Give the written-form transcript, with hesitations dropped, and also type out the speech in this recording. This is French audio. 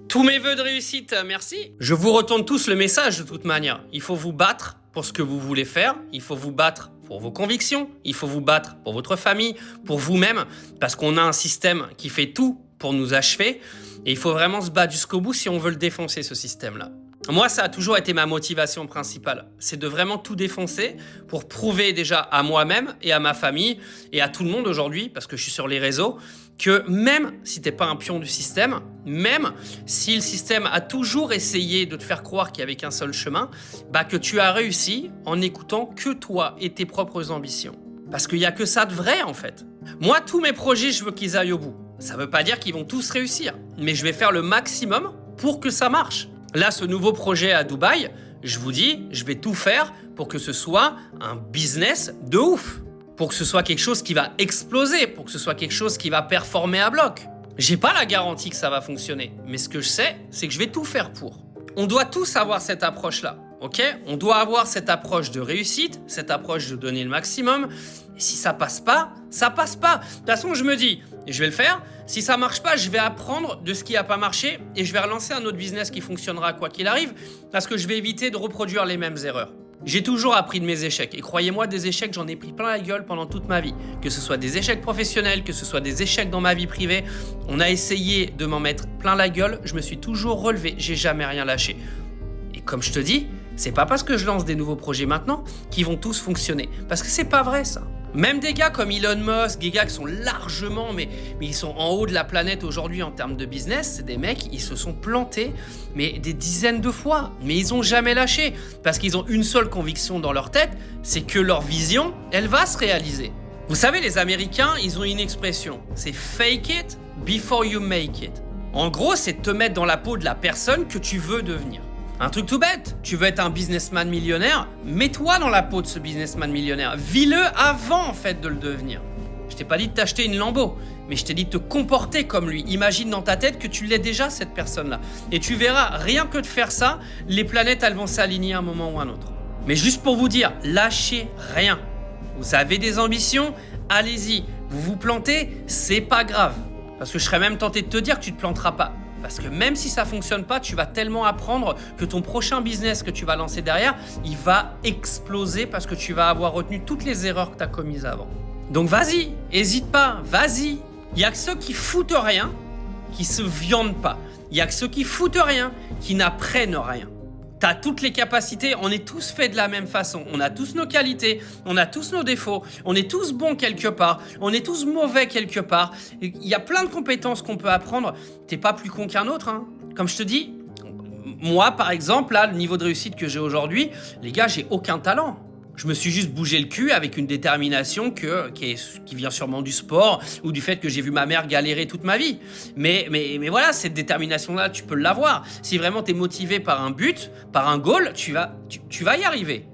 Tous mes vœux de réussite, merci. Je vous retourne tous le message de toute manière. Il faut vous battre pour ce que vous voulez faire. Il faut vous battre pour vos convictions. Il faut vous battre pour votre famille, pour vous-même. Parce qu'on a un système qui fait tout pour nous achever. Et il faut vraiment se battre jusqu'au bout si on veut le défoncer, ce système-là. Moi, ça a toujours été ma motivation principale. C'est de vraiment tout défoncer pour prouver déjà à moi-même et à ma famille et à tout le monde aujourd'hui, parce que je suis sur les réseaux, que même si t'es pas un pion du système, même si le système a toujours essayé de te faire croire qu'il y avait qu'un seul chemin, bah que tu as réussi en n'écoutant que toi et tes propres ambitions. Parce qu'il y a que ça de vrai en fait. Moi, tous mes projets, je veux qu'ils aillent au bout. Ça veut pas dire qu'ils vont tous réussir, mais je vais faire le maximum pour que ça marche. Là, ce nouveau projet à Dubaï, je vous dis, je vais tout faire pour que ce soit un business de ouf. Pour que ce soit quelque chose qui va exploser, pour que ce soit quelque chose qui va performer à bloc. J'ai pas la garantie que ça va fonctionner, mais ce que je sais, c'est que je vais tout faire pour. On doit tous avoir cette approche-là, ok? On doit avoir cette approche de réussite, cette approche de donner le maximum. Et si ça passe pas, ça passe pas. De toute façon, je me dis, je vais le faire. Si ça marche pas, je vais apprendre de ce qui a pas marché et je vais relancer un autre business qui fonctionnera quoi qu'il arrive, parce que je vais éviter de reproduire les mêmes erreurs. J'ai toujours appris de mes échecs et croyez-moi, des échecs, j'en ai pris plein la gueule pendant toute ma vie. Que ce soit des échecs professionnels, que ce soit des échecs dans ma vie privée, on a essayé de m'en mettre plein la gueule, je me suis toujours relevé, j'ai jamais rien lâché. Et comme je te dis, c'est pas parce que je lance des nouveaux projets maintenant qu'ils vont tous fonctionner. Parce que c'est pas vrai ça. Même des gars comme Elon Musk, des gars qui sont largement, mais ils sont en haut de la planète aujourd'hui en termes de business, c'est des mecs, ils se sont plantés, mais des dizaines de fois, mais ils ont jamais lâché, parce qu'ils ont une seule conviction dans leur tête, c'est que leur vision, elle va se réaliser. Vous savez, les Américains, ils ont une expression, c'est fake it before you make it. En gros, c'est te mettre dans la peau de la personne que tu veux devenir. Un truc tout bête, tu veux être un businessman millionnaire, mets-toi dans la peau de ce businessman millionnaire. Vis-le avant en fait de le devenir. Je t'ai pas dit de t'acheter une Lambo, mais je t'ai dit de te comporter comme lui. Imagine dans ta tête que tu l'es déjà cette personne-là. Et tu verras, rien que de faire ça, les planètes elles vont s'aligner à un moment ou à un autre. Mais juste pour vous dire, lâchez rien. Vous avez des ambitions, allez-y. Vous vous plantez, c'est pas grave. Parce que je serais même tenté de te dire que tu te planteras pas. Parce que même si ça fonctionne pas, tu vas tellement apprendre que ton prochain business que tu vas lancer derrière, il va exploser parce que tu vas avoir retenu toutes les erreurs que tu as commises avant. Donc vas-y, hésite pas, vas-y. Il y a que ceux qui foutent rien, qui se viandent pas. Il y a que ceux qui foutent rien, qui n'apprennent rien. Tu as toutes les capacités, on est tous faits de la même façon. On a tous nos qualités, on a tous nos défauts, on est tous bons quelque part, on est tous mauvais quelque part. Il y a plein de compétences qu'on peut apprendre. T'es pas plus con qu'un autre, hein. Comme je te dis, moi par exemple, là, le niveau de réussite que j'ai aujourd'hui, les gars, j'ai aucun talent. Je me suis juste bougé le cul avec une détermination qui vient sûrement du sport ou du fait que j'ai vu ma mère galérer toute ma vie. Mais voilà, cette détermination-là, tu peux l'avoir. Si vraiment tu es motivé par un but, par un goal, tu vas y arriver.